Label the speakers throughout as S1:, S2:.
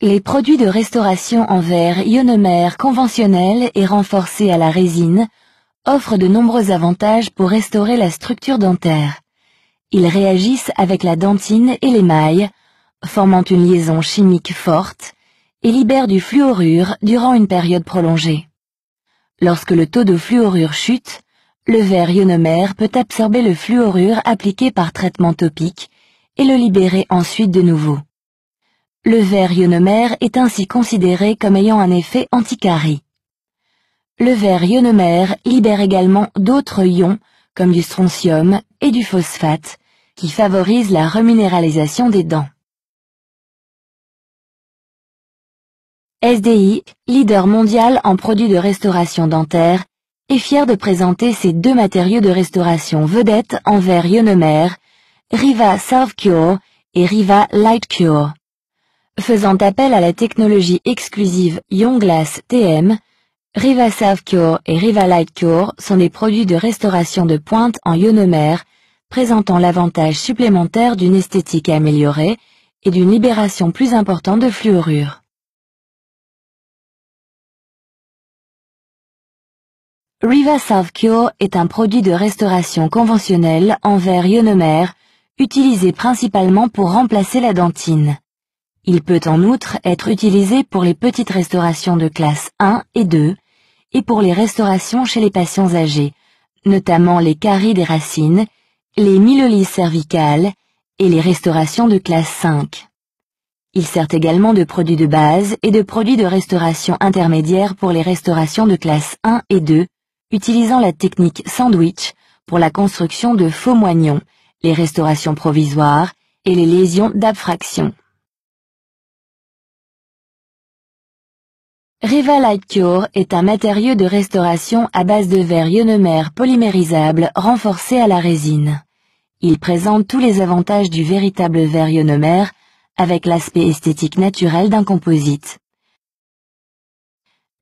S1: Les produits de restauration en verre ionomère conventionnels et renforcés à la résine offrent de nombreux avantages pour restaurer la structure dentaire. Ils réagissent avec la dentine et l'émail, formant une liaison chimique forte, et libèrent du fluorure durant une période prolongée. Lorsque le taux de fluorure chute, le verre ionomère peut absorber le fluorure appliqué par traitement topique et le libérer ensuite de nouveau. Le verre ionomère est ainsi considéré comme ayant un effet anticarie. Le verre ionomère libère également d'autres ions comme du strontium et du phosphate qui favorisent la reminéralisation des dents. SDI, leader mondial en produits de restauration dentaire, est fier de présenter ses deux matériaux de restauration vedettes en verre ionomère, Riva SelfCure et Riva LightCure. Faisant appel à la technologie exclusive YonGlass TM, Riva SelfCure et Riva LightCure sont des produits de restauration de pointe en ionomère, présentant l'avantage supplémentaire d'une esthétique améliorée et d'une libération plus importante de fluorure. Riva SelfCure est un produit de restauration conventionnel en verre ionomère, utilisé principalement pour remplacer la dentine. Il peut en outre être utilisé pour les petites restaurations de classe 1 et 2 et pour les restaurations chez les patients âgés, notamment les caries des racines, les mylolyses cervicales et les restaurations de classe 5. Il sert également de produit de base et de produit de restauration intermédiaire pour les restaurations de classe 1 et 2, utilisant la technique sandwich pour la construction de faux moignons, les restaurations provisoires et les lésions d'abfraction. Riva LightCure est un matériau de restauration à base de verre ionomère polymérisable renforcé à la résine. Il présente tous les avantages du véritable verre ionomère avec l'aspect esthétique naturel d'un composite.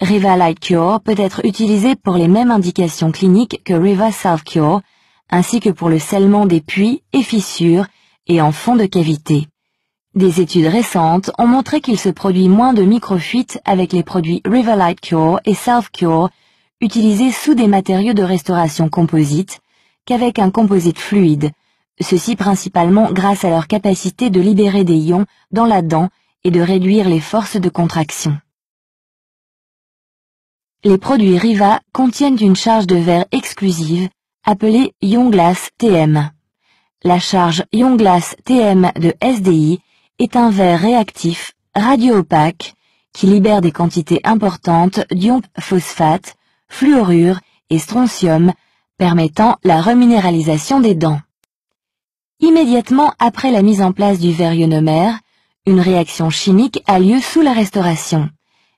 S1: Riva LightCure peut être utilisé pour les mêmes indications cliniques que Riva SelfCure, ainsi que pour le scellement des puits et fissures et en fond de cavité. Des études récentes ont montré qu'il se produit moins de microfuites avec les produits Riva LightCure et SelfCure utilisés sous des matériaux de restauration composite qu'avec un composite fluide, ceci principalement grâce à leur capacité de libérer des ions dans la dent et de réduire les forces de contraction. Les produits Riva contiennent une charge de verre exclusive appelée YonGlass TM. La charge YonGlass TM de SDI est un verre réactif, radio-opaque, qui libère des quantités importantes d'ions phosphate, fluorure et strontium, permettant la reminéralisation des dents. Immédiatement après la mise en place du verre ionomère, une réaction chimique a lieu sous la restauration.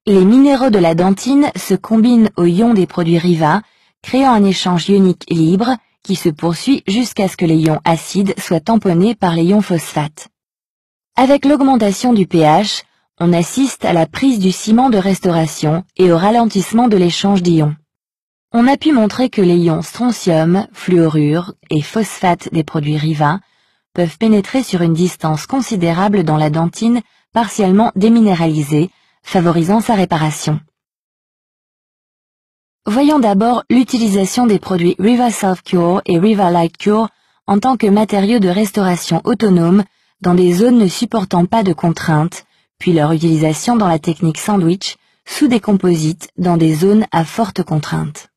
S1: Les minéraux de la dentine se combinent aux ions des produits Riva, créant un échange ionique libre qui se poursuit jusqu'à ce que les ions acides soient tamponnés par les ions phosphate. Avec l'augmentation du pH, on assiste à la prise du ciment de restauration et au ralentissement de l'échange d'ions. On a pu montrer que les ions strontium, fluorure et phosphate des produits Riva peuvent pénétrer sur une distance considérable dans la dentine partiellement déminéralisée, favorisant sa réparation. Voyons d'abord l'utilisation des produits Riva SelfCure et Riva LightCure en tant que matériaux de restauration autonomes dans des zones ne supportant pas de contraintes, puis leur utilisation dans la technique sandwich sous des composites dans des zones à forte contrainte.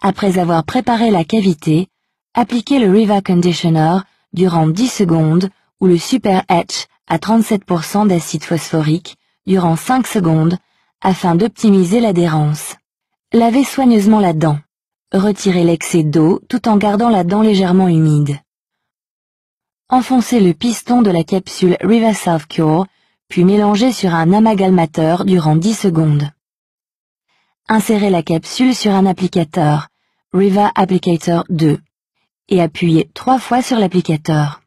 S1: Après avoir préparé la cavité, appliquez le Riva Conditioner durant 10 secondes ou le Super Etch à 37% d'acide phosphorique durant 5 secondes afin d'optimiser l'adhérence. Lavez soigneusement la dent. Retirez l'excès d'eau tout en gardant la dent légèrement humide. Enfoncez le piston de la capsule Riva SelfCure, puis mélangez sur un amalgamateur durant 10 secondes. Insérez la capsule sur un applicateur, Riva Applicator 2, et appuyez 3 fois sur l'applicateur.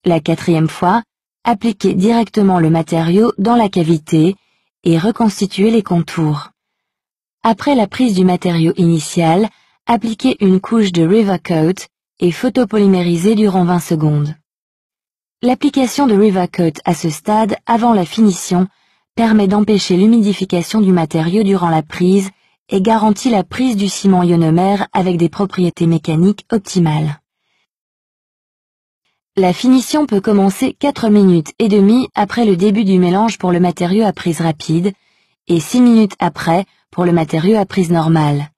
S1: La 4e fois, appliquez directement le matériau dans la cavité et reconstituez les contours. Après la prise du matériau initial, appliquez une couche de Riva Coat et photopolymérisez durant 20 secondes. L'application de Rivacoat à ce stade, avant la finition, permet d'empêcher l'humidification du matériau durant la prise et garantit la prise du ciment ionomère avec des propriétés mécaniques optimales. La finition peut commencer 4 minutes et demie après le début du mélange pour le matériau à prise rapide et 6 minutes après pour le matériau à prise normale.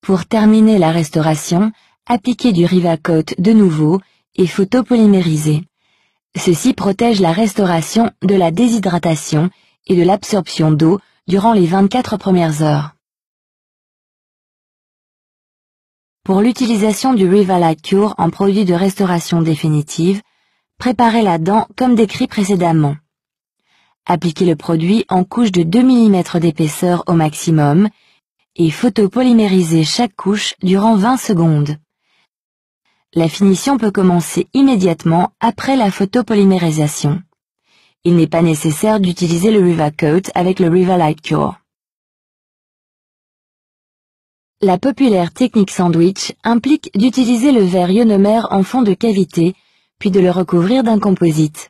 S1: Pour terminer la restauration, appliquez du Rivacoat de nouveau et photopolymériser. Ceci protège la restauration de la déshydratation et de l'absorption d'eau durant les 24 premières heures. Pour l'utilisation du Riva-Like Cure en produit de restauration définitive, préparez la dent comme décrit précédemment. Appliquez le produit en couche de 2 mm d'épaisseur au maximum et photopolymérisez chaque couche durant 20 secondes. La finition peut commencer immédiatement après la photopolymérisation. Il n'est pas nécessaire d'utiliser le Rivacoat avec le Riva-Like Cure. La populaire technique sandwich implique d'utiliser le verre ionomère en fond de cavité, puis de le recouvrir d'un composite.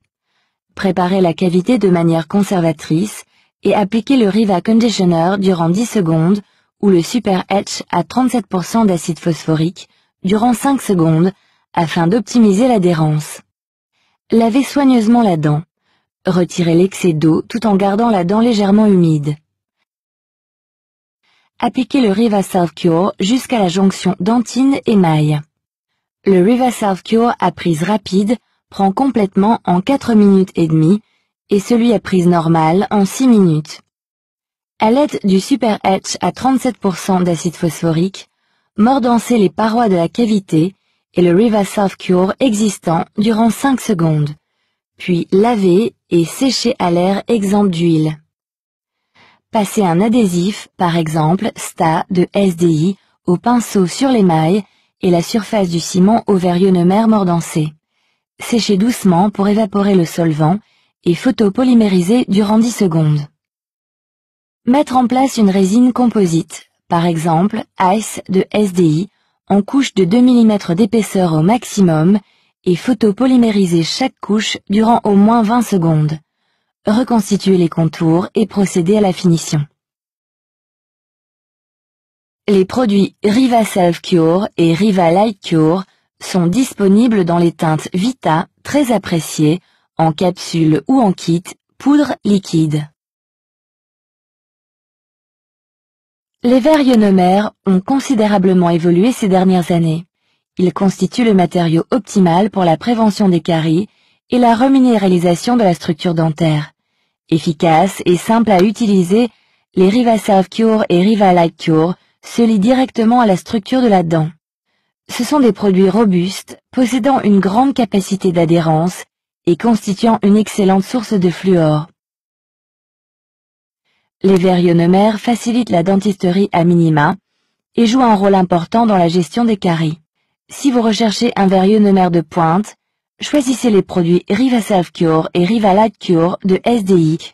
S1: Préparez la cavité de manière conservatrice et appliquez le Riva Conditioner durant 10 secondes ou le Super Etch à 37% d'acide phosphorique durant 5 secondes afin d'optimiser l'adhérence. Lavez soigneusement la dent. Retirez l'excès d'eau tout en gardant la dent légèrement humide. Appliquez le Riva Self Cure jusqu'à la jonction dentine-émail. Le Riva Self Cure à prise rapide prend complètement en 4 minutes et demie et celui à prise normale en 6 minutes. À l'aide du Super Etch à 37% d'acide phosphorique, mordancez les parois de la cavité et le Riva Self Cure existant durant 5 secondes, puis lavez et séchez à l'air exempt d'huile. Passez un adhésif, par exemple STA de SDI, au pinceau sur l'émail et la surface du ciment au verre ionomère mordancé. Séchez doucement pour évaporer le solvant et photopolymériser durant 10 secondes. Mettre en place une résine composite, par exemple Ice de SDI, en couche de 2 mm d'épaisseur au maximum et photopolymériser chaque couche durant au moins 20 secondes. Reconstituez les contours et procédez à la finition. Les produits Riva Self Cure et Riva-Like Cure sont disponibles dans les teintes Vita, très appréciées, en capsule ou en kit, poudre liquide. Les verres ionomères ont considérablement évolué ces dernières années. Ils constituent le matériau optimal pour la prévention des caries et la reminéralisation de la structure dentaire. Efficaces et simples à utiliser, les Riva Self Cure et Riva-Like Cure se lient directement à la structure de la dent. Ce sont des produits robustes, possédant une grande capacité d'adhérence et constituant une excellente source de fluor. Les verres ionomères facilitent la dentisterie à minima et jouent un rôle important dans la gestion des caries. Si vous recherchez un verre ionomère de pointe, choisissez les produits Riva Self Cure et Riva-Like Cure de SDI.